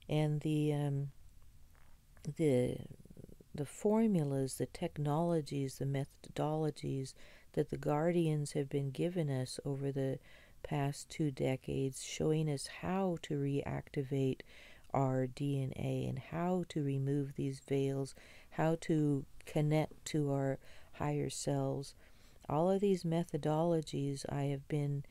And the the formulas, the technologies, the methodologies that the guardians have been given us over the past 2 decades, showing us how to reactivate our DNA and how to remove these veils, how to connect to our higher selves. All of these methodologies I have been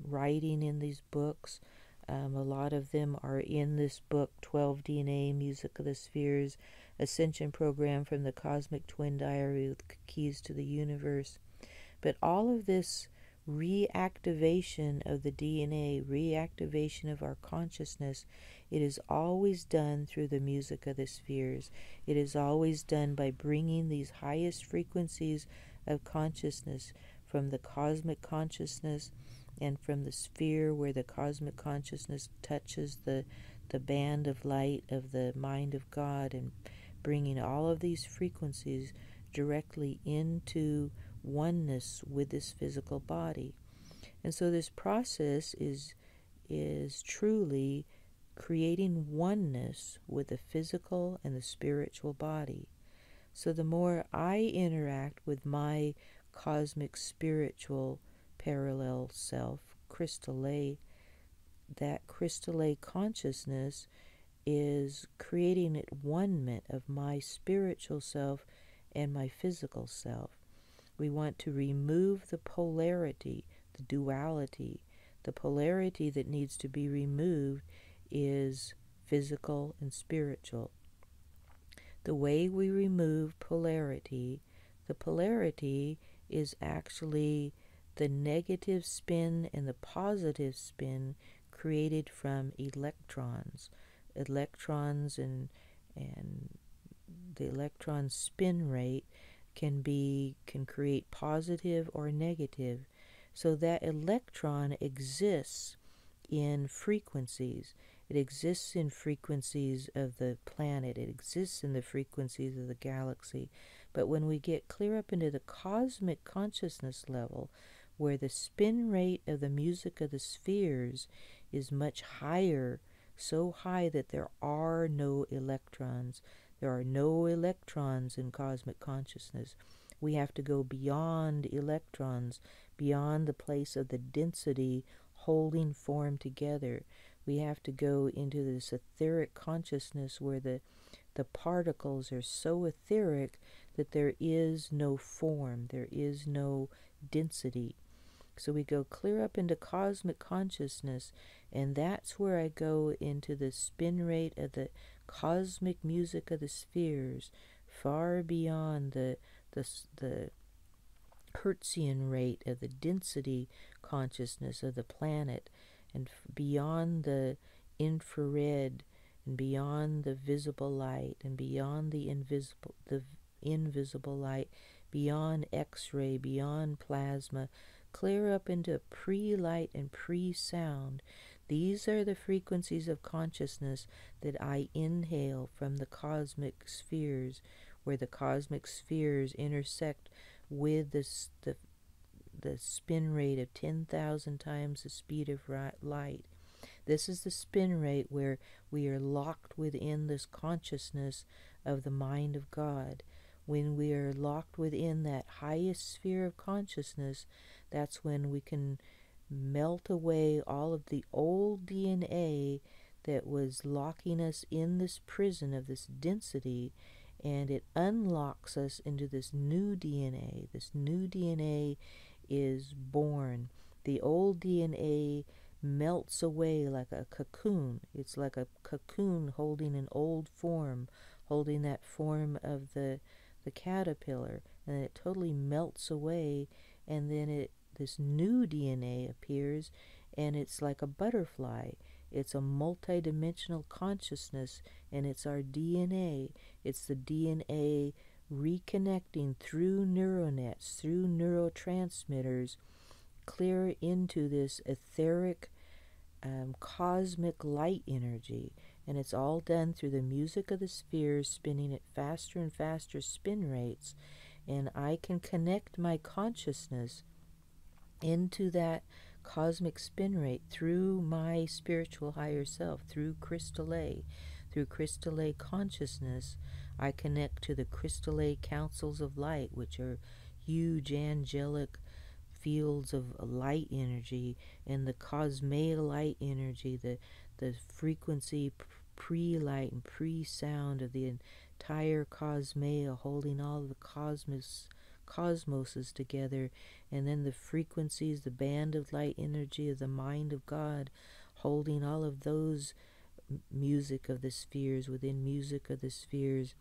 writing in these books. A lot of them are in this book, 12 DNA, Music of the Spheres, Ascension Program from the Cosmic Twin Diary with Keys to the Universe. But all of this reactivation of the DNA, reactivation of our consciousness, it is always done through the music of the spheres. It is always done by bringing these highest frequencies of consciousness from the cosmic consciousness and from the sphere where the cosmic consciousness touches the band of light of the mind of God, and bringing all of these frequencies directly into oneness with this physical body. And so this process is truly creating oneness with the physical and the spiritual body. So the more I interact with my cosmic spiritual parallel self, crystal A, that crystal A consciousness is creating at one-ment of my spiritual self and my physical self. We want to remove the polarity, the duality. The polarity that needs to be removed is physical and spiritual. The way we remove polarity, the polarity is actually the negative spin and the positive spin created from electrons. Electrons and the electron spin rate can create positive or negative. So that electron exists in frequencies. It exists in frequencies of the planet. It exists in the frequencies of the galaxy. But when we get clear up into the cosmic consciousness level, where the spin rate of the music of the spheres is much higher, so high that there are no electrons. There are no electrons in cosmic consciousness. We have to go beyond electrons, beyond the place of the density holding form together. We have to go into this etheric consciousness where the particles are so etheric that there is no form, there is no density. So we go clear up into cosmic consciousness, and that's where I go into the spin rate of the cosmic music of the spheres, far beyond the Hertzian rate of the density consciousness of the planet, and beyond the infrared, and beyond the visible light, and beyond the invisible light, beyond X-ray, beyond plasma, clear up into pre-light and pre-sound. These are the frequencies of consciousness that I inhale from the cosmic spheres, where the cosmic spheres intersect with the spin rate of 10,000 times the speed of light. This is the spin rate where we are locked within this consciousness of the mind of God. When we are locked within that highest sphere of consciousness, that's when we can melt away all of the old DNA that was locking us in this prison of this density, and it unlocks us into this new DNA. This new DNA is born. The old DNA melts away like a cocoon. It's like a cocoon holding an old form, holding that form of the caterpillar, and it totally melts away, and then this new DNA appears, and it's like a butterfly. It's a multi-dimensional consciousness, and it's our DNA. It's the DNA reconnecting through neuronets, through neurotransmitters, clear into this etheric cosmic light energy. And it's all done through the music of the spheres, spinning at faster and faster spin rates. And I can connect my consciousness into that cosmic spin rate through my spiritual higher self, through Crystal A. Through Crystal A consciousness, I connect to the Crystal A councils of light, which are huge angelic fields of light energy, and the cosmea light energy, the frequency pre-light and pre-sound of the entire cosmea, holding all the cosmoses together, and then the frequencies, the band of light energy of the mind of God, holding all of those music of the spheres within music of the spheres.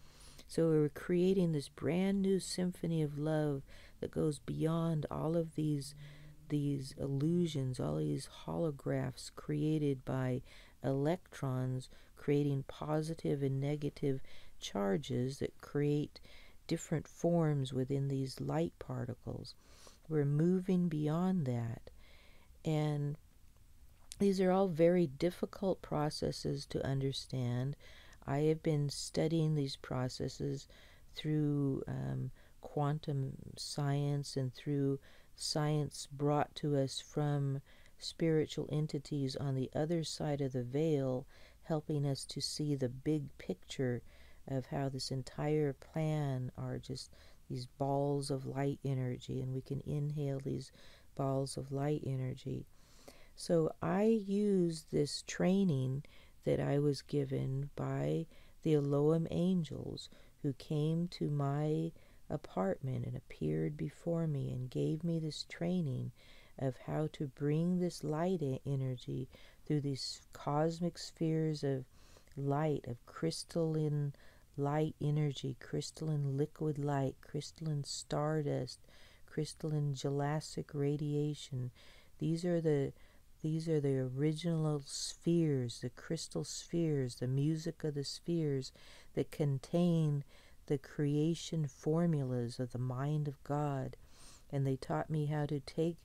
So we're creating this brand new symphony of love that goes beyond all of these illusions, all these holographs created by electrons, creating positive and negative charges that create different forms within these light particles. We're moving beyond that. And these are all very difficult processes to understand. I have been studying these processes through quantum science and through science brought to us from spiritual entities on the other side of the veil, helping us to see the big picture of how this entire plan are just these balls of light energy, and we can inhale these balls of light energy. So I use this training that I was given by the Elohim angels, who came to my apartment and appeared before me and gave me this training of how to bring this light energy through these cosmic spheres of light, of crystalline light energy, crystalline liquid light, crystalline stardust, crystalline gelasic radiation. These are the original spheres, the crystal spheres, the music of the spheres that contain the creation formulas of the mind of God. And they taught me how to take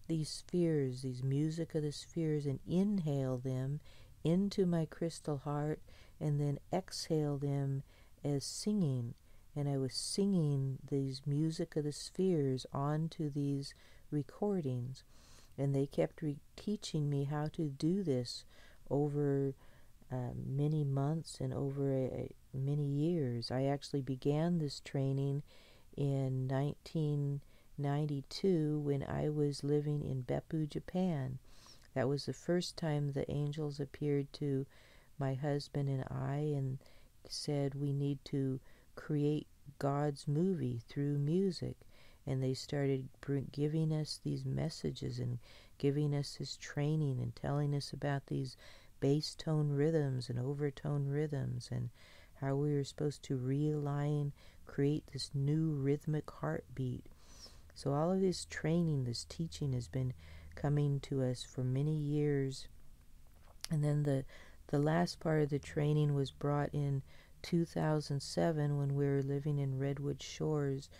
these spheres, these music of the spheres, and inhale them into my crystal heart, and then exhale them as singing. And I was singing these music of the spheres onto these recordings. And they kept teaching me how to do this over many months and over many years. I actually began this training in 1992 when I was living in Beppu, Japan. That was the first time the angels appeared to my husband and I and said we need to create God's movie through music. And they started giving us these messages and giving us this training and telling us about these bass tone rhythms and overtone rhythms and how we were supposed to realign, create this new rhythmic heartbeat. So all of this training, this teaching has been coming to us for many years. And then the last part of the training was brought in 2007 when we were living in Redwood Shores,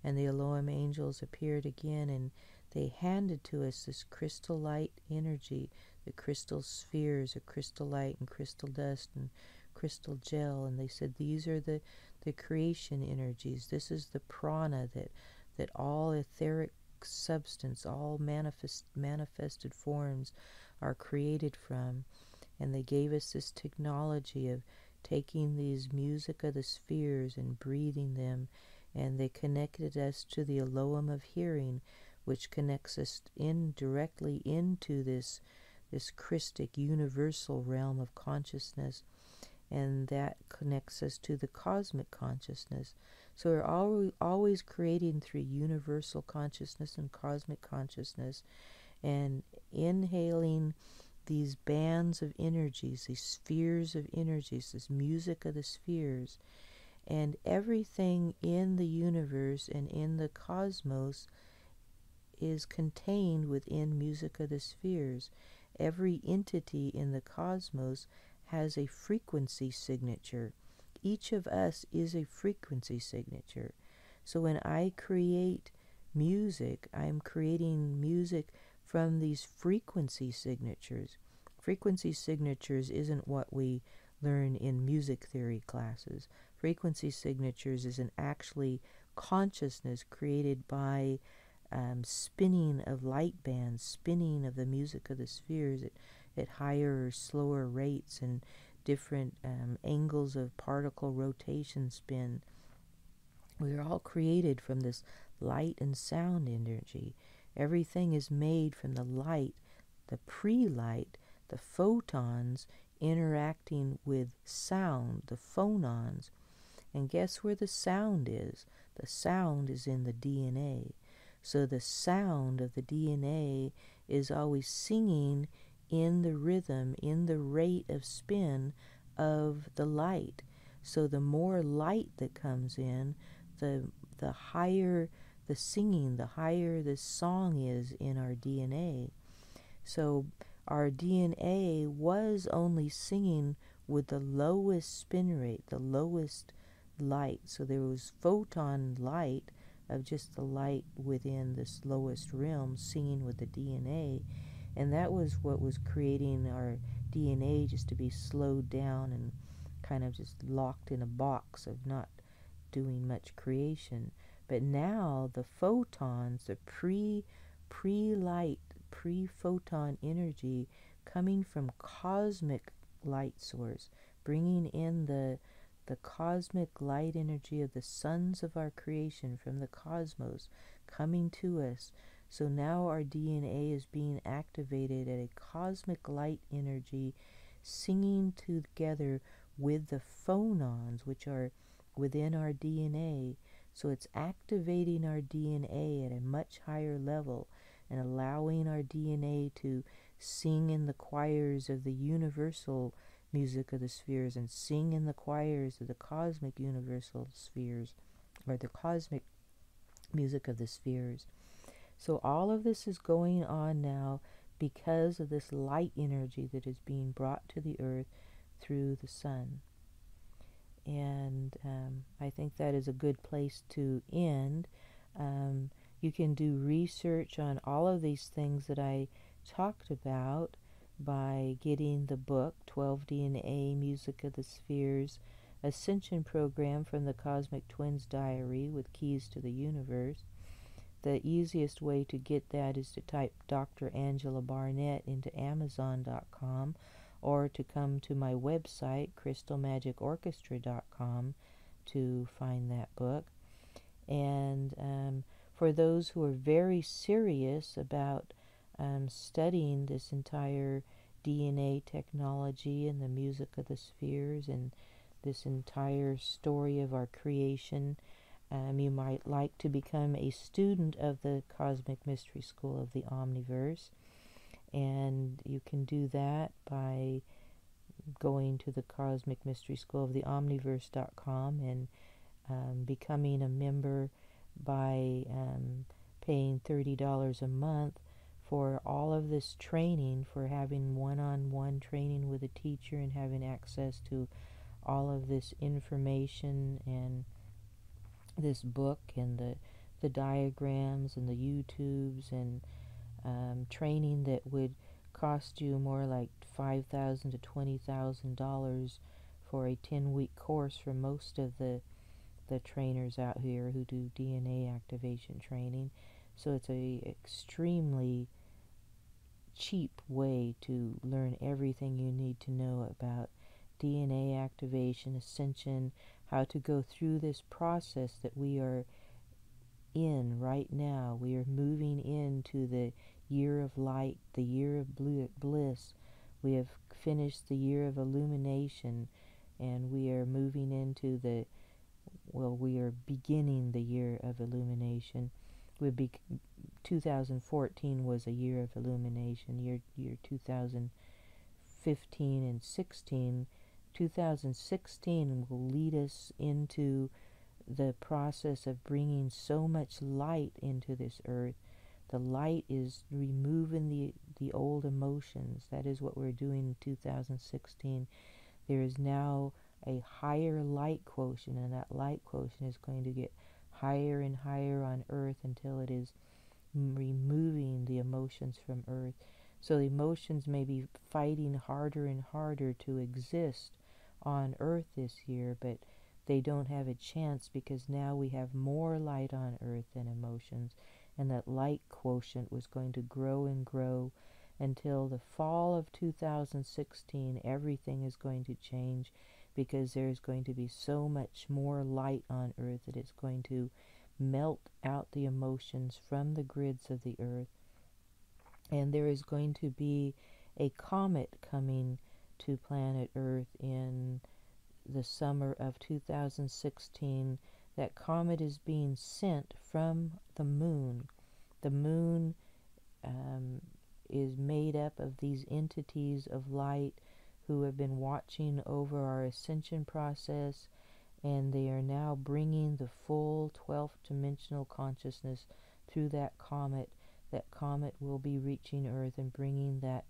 and the Elohim angels appeared again, and they handed to us this crystal light energy, the crystal spheres of crystal light and crystal dust and crystal gel, and they said these are the creation energies. This is the prana that all etheric substance, all manifested forms are created from. And they gave us this technology of taking these music of the spheres and breathing them, and they connected us to the Elohim of hearing, which connects us directly into this Christic universal realm of consciousness, and that connects us to the cosmic consciousness. So we're always creating through universal consciousness and cosmic consciousness, and inhaling these bands of energies, these spheres of energies, this music of the spheres. And everything in the universe and in the cosmos is contained within music of the spheres. Every entity in the cosmos has a frequency signature. Each of us is a frequency signature. So when I create music, I'm creating music from these frequency signatures. Frequency signatures isn't what we learn in music theory classes. Frequency signatures is an actually consciousness created by spinning of light bands, spinning of the music of the spheres at higher or slower rates and different angles of particle rotation spin. We are all created from this light and sound energy. Everything is made from the light, the pre-light, the photons interacting with sound, the phonons. And guess where the sound is? The sound is in the DNA. So the sound of the DNA is always singing in the rhythm, in the rate of spin of the light. So the more light that comes in, the higher the singing, the higher the song is in our DNA. So our DNA was only singing with the lowest spin rate, the lowest light. So there was photon light of just the light within this lowest realm singing with the DNA. And that was what was creating our DNA just to be slowed down and kind of just locked in a box of not doing much creation. But now the photons, the pre-light, pre-photon energy coming from cosmic light source, bringing in the cosmic light energy of the sons of our creation from the cosmos coming to us. So now our DNA is being activated at a cosmic light energy, singing together with the phonons, which are within our DNA. So it's activating our DNA at a much higher level and allowing our DNA to sing in the choirs of the universal music of the spheres and sing in the choirs of the cosmic universal spheres, or the cosmic music of the spheres. So all of this is going on now because of this light energy that is being brought to the earth through the sun. And I think that is a good place to end. You can do research on all of these things that I talked about by getting the book 12 DNA Music of the Spheres Ascension Program from the Cosmic Twins Diary with Keys to the Universe. The easiest way to get that is to type Dr. Angela Barnett into Amazon.com, or to come to my website, crystalmagicorchestra.com, to find that book. And for those who are very serious about studying this entire DNA technology and the music of the spheres and this entire story of our creation, you might like to become a student of the Cosmic Mystery School of the Omniverse. And you can do that by going to the Cosmic Mystery School of the Omniverse.com and becoming a member by paying $30 a month for all of this training, for having one-on-one training with a teacher and having access to all of this information and this book and the diagrams and the YouTubes and training that would cost you more like $5,000 to $20,000 for a 10-week course for most of the trainers out here who do DNA activation training. So it's a extremely cheap way to learn everything you need to know about DNA activation, ascension, how to go through this process that we are in right now. We are moving into the year of light, the year of bliss. We have finished the year of illumination, and we are moving into we are beginning the year of illumination. 2014 was a year of illumination, year 2015 and 16. 2016 will lead us into the process of bringing so much light into this earth. The light is removing the old emotions. That is what we're doing in 2016. There is now a higher light quotient, and that light quotient is going to get higher and higher on earth until it is removing the emotions from earth. So the emotions may be fighting harder and harder to exist on earth this year, but they don't have a chance because now we have more light on earth than emotions, and that light quotient was going to grow and grow until the fall of 2016. Everything is going to change because there's going to be so much more light on Earth that it's going to melt out the emotions from the grids of the Earth. And there is going to be a comet coming to planet Earth in the summer of 2016. That comet is being sent from the moon. The moon is made up of these entities of light who have been watching over our ascension process, and they are now bringing the full 12th dimensional consciousness through that comet. That comet will be reaching Earth and bringing that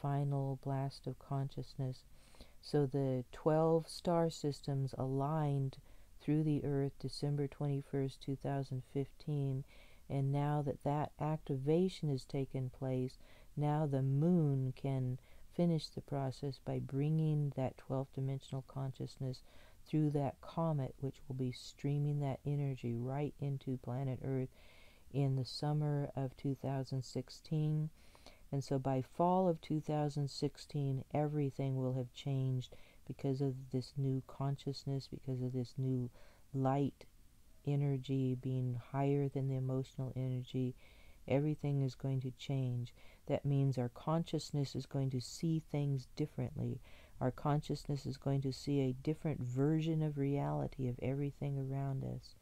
final blast of consciousness. So the 12 star systems aligned through the Earth December 21st, 2015, and now that that activation has taken place, now the moon can finish the process by bringing that 12th dimensional consciousness through that comet, which will be streaming that energy right into planet Earth in the summer of 2016. And so by fall of 2016, everything will have changed because of this new consciousness, because of this new light energy being higher than the emotional energy. Everything is going to change. That means our consciousness is going to see things differently. Our consciousness is going to see a different version of reality of everything around us.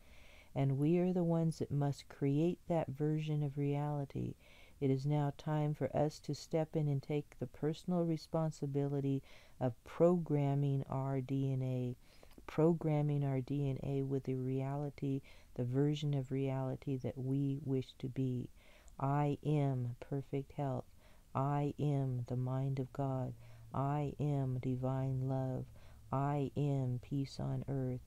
And we are the ones that must create that version of reality. It is now time for us to step in and take the personal responsibility of programming our DNA with the reality, the version of reality that we wish to be. I am perfect health. I am the mind of God. I am divine love. I am peace on earth.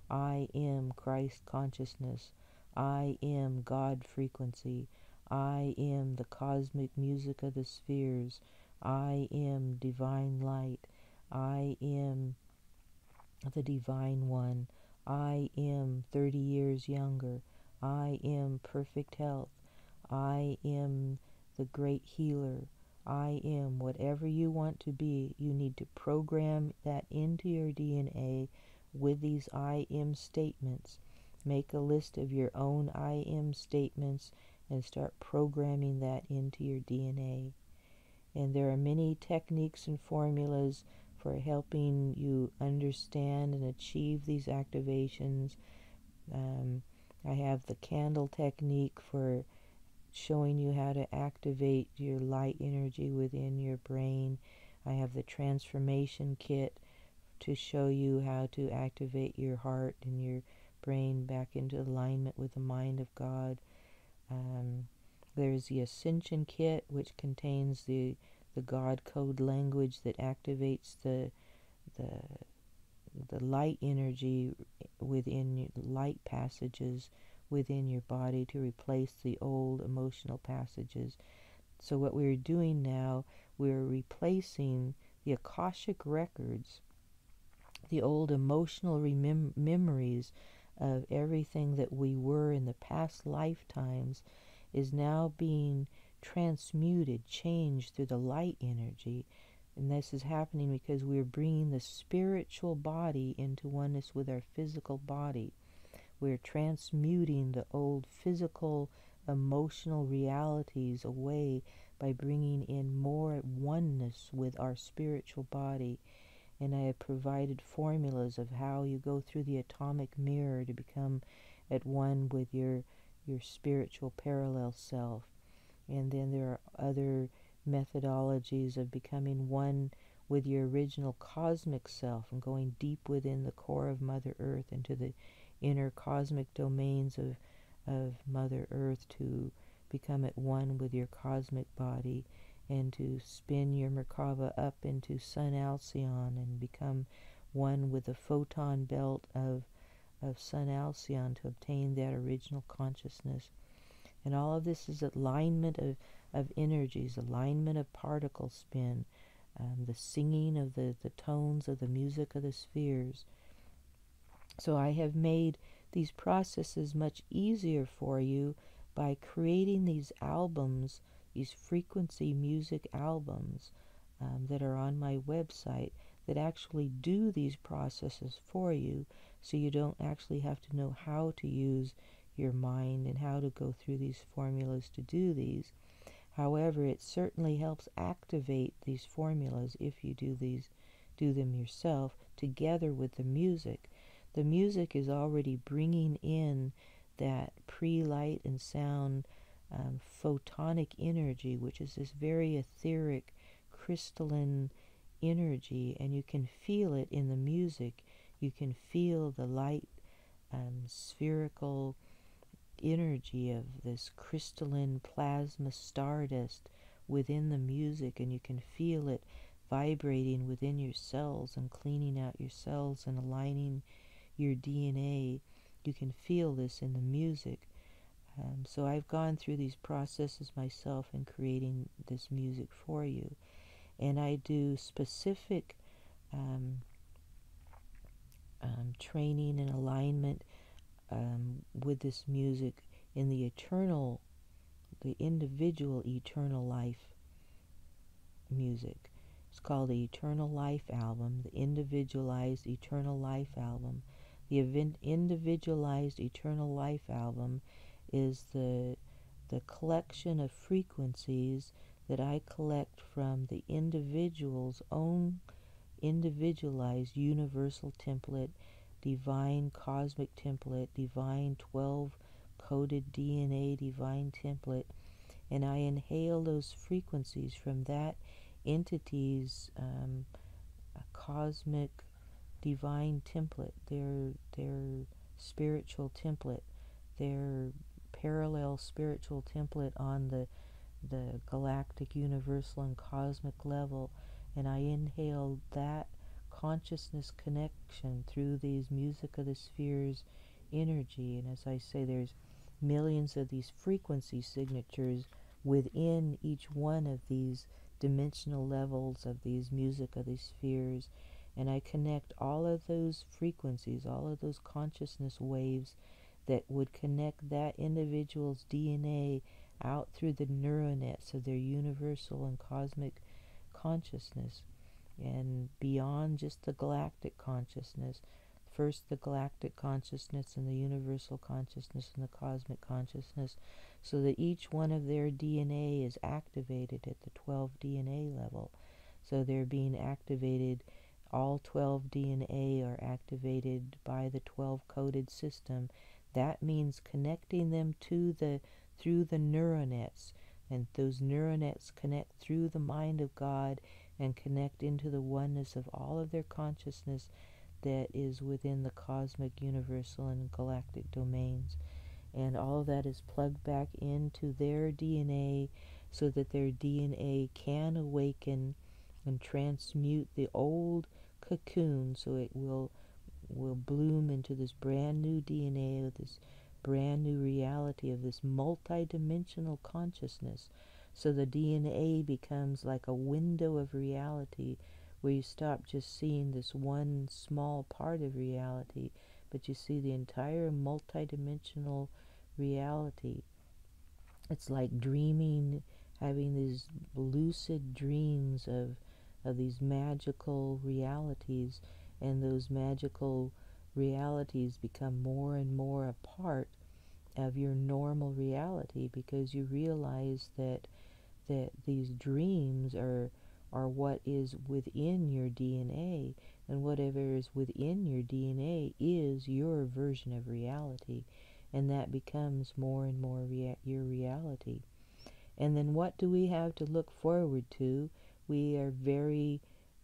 I am Christ consciousness. I am God frequency. I am the cosmic music of the spheres. I am divine light. I am the divine one. I am 30 years younger. I am perfect health. I am the great healer. I am whatever you want to be. You need to program that into your DNA with these I am statements. Make a list of your own I am statements and start programming that into your DNA. And there are many techniques and formulas for helping you understand and achieve these activations. I have the candle technique for showing you how to activate your light energy within your brain. I have the transformation kit to show you how to activate your heart and your brain back into alignment with the mind of God. There's the Ascension Kit, which contains the God code language that activates the light energy within light passages within your body to replace the old emotional passages. So what we're doing now, we're replacing the Akashic records, the old emotional memories of everything that we were in the past lifetimes is now being transmuted, changed through the light energy. And this is happening because we're bringing the spiritual body into oneness with our physical body. We're transmuting the old physical, emotional realities away by bringing in more oneness with our spiritual body. And I have provided formulas of how you go through the atomic mirror to become at one with your spiritual parallel self. And then there are other methodologies of becoming one with your original cosmic self and going deep within the core of Mother Earth into the inner cosmic domains of Mother Earth to become at one with your cosmic body and to spin your Merkaba up into Sun Alcyon and become one with the photon belt of Sun Alcyon to obtain that original consciousness. And all of this is alignment of energies, alignment of particle spin, the singing of the tones of the music of the spheres. So I have made these processes much easier for you by creating these albums, these frequency music albums that are on my website that actually do these processes for you, so you don't actually have to know how to use your mind and how to go through these formulas to do these. However, it certainly helps activate these formulas if you do them yourself together with the music. The music is already bringing in that pre-light and sound photonic energy, which is this very etheric, crystalline energy, and you can feel it in the music. You can feel the light, spherical energy of this crystalline plasma stardust within the music, and you can feel it vibrating within your cells and cleaning out your cells and aligning your DNA. You can feel this in the music. So I've gone through these processes myself in creating this music for you. And I do specific training and alignment with this music in the individual eternal life music. It's called the Eternal Life Album, the Individualized Eternal Life Album. The Individualized Eternal Life Album is the collection of frequencies that I collect from the individual's own individualized universal template, divine cosmic template, divine 12 coded DNA divine template, and I inhale those frequencies from that entity's cosmic divine template, their spiritual template, their parallel spiritual template on the galactic, universal, and cosmic level, and I inhale that consciousness connection through these music of the spheres energy. And as I say, there's millions of these frequency signatures within each one of these dimensional levels of these music of the spheres, and I connect all of those frequencies, all of those consciousness waves that would connect that individual's DNA out through the neural nets of their universal and cosmic consciousness and beyond just the galactic consciousness. First the galactic consciousness and the universal consciousness and the cosmic consciousness, so that each one of their DNA is activated at the 12 DNA level. So they're being activated, all 12 DNA are activated by the 12 coded system. That means connecting them to through the neural nets, and those neural nets connect through the mind of God and connect into the oneness of all of their consciousness that is within the cosmic, universal, and galactic domains. And all of that is plugged back into their DNA so that their DNA can awaken and transmute the old cocoon, so it will bloom into this brand new DNA with this brand new reality of this multi-dimensional consciousness. So the DNA becomes like a window of reality where you stop just seeing this one small part of reality, but you see the entire multi-dimensional reality. It's like dreaming, having these lucid dreams of these magical realities, and those magical realities become more and more a part of your normal reality, because you realize that these dreams are what is within your DNA, and whatever is within your DNA is your version of reality, and that becomes more and more your reality. And then what do we have to look forward to? We are very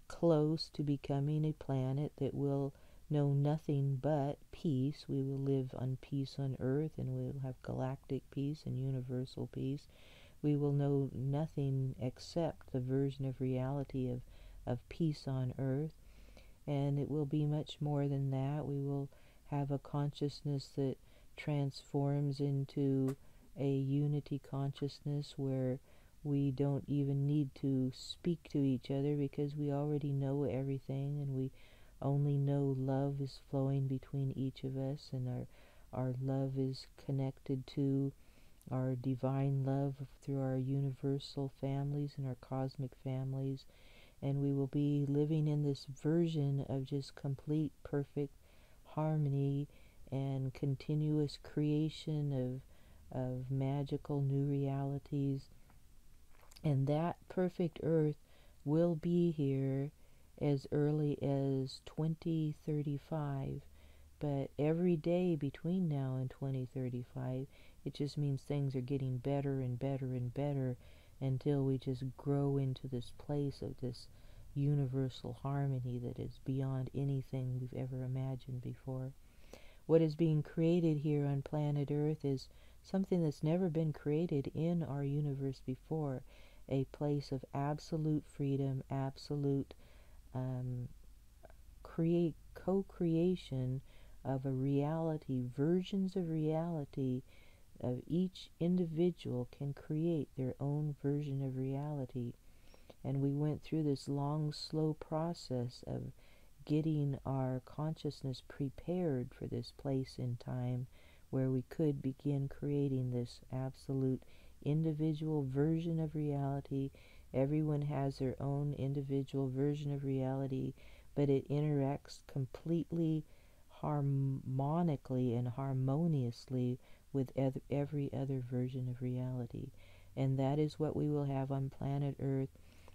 close to becoming a planet that will know nothing but peace. We will live on peace on earth, and we will have galactic peace and universal peace. We will know nothing except the version of reality of peace on earth, and it will be much more than that. We will have a consciousness that transforms into a unity consciousness where we don't even need to speak to each other, because we already know everything, and we only know love is flowing between each of us, and our love is connected to our divine love through our universal families and our cosmic families, and we will be living in this version of just complete, perfect harmony and continuous creation of magical new realities. And that perfect earth will be here as early as 2035. But every day between now and 2035, it just means things are getting better and better and better until we just grow into this place of this universal harmony that is beyond anything we've ever imagined before. What is being created here on planet Earth is something that's never been created in our universe before, a place of absolute freedom, absolute um, co-creation of a reality, versions of reality of each individual can create their own version of reality. And we went through this long, slow process of getting our consciousness prepared for this place in time where we could begin creating this absolute individual version of reality. Everyone has their own individual version of reality, but it interacts completely harmonically and harmoniously with every other version of reality. And that is what we will have on planet Earth,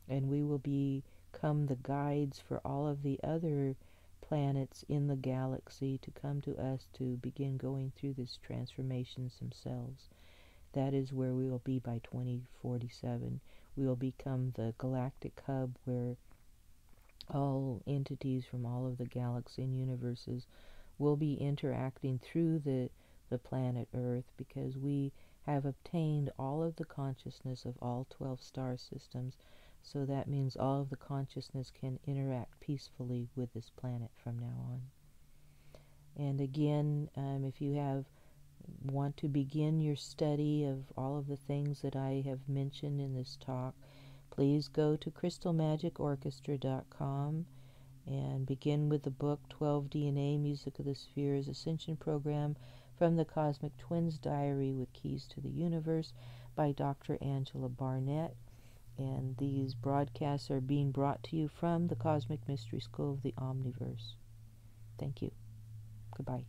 and we will become the guides for all of the other planets in the galaxy to come to us to begin going through this transformations themselves. That is where we will be by 2047. We will become the galactic hub where all entities from all of the galaxy and universes will be interacting through the planet Earth, because we have obtained all of the consciousness of all 12 star systems. So that means all of the consciousness can interact peacefully with this planet from now on. And again, if you want to begin your study of all of the things that I have mentioned in this talk, please go to crystalmagicorchestra.com and begin with the book 12 DNA Music of the Spheres Ascension Program from the Cosmic Twins Diary with Keys to the Universe by Dr. Angela Barnett. And these broadcasts are being brought to you from the Cosmic Mystery School of the Omniverse. Thank you. Goodbye.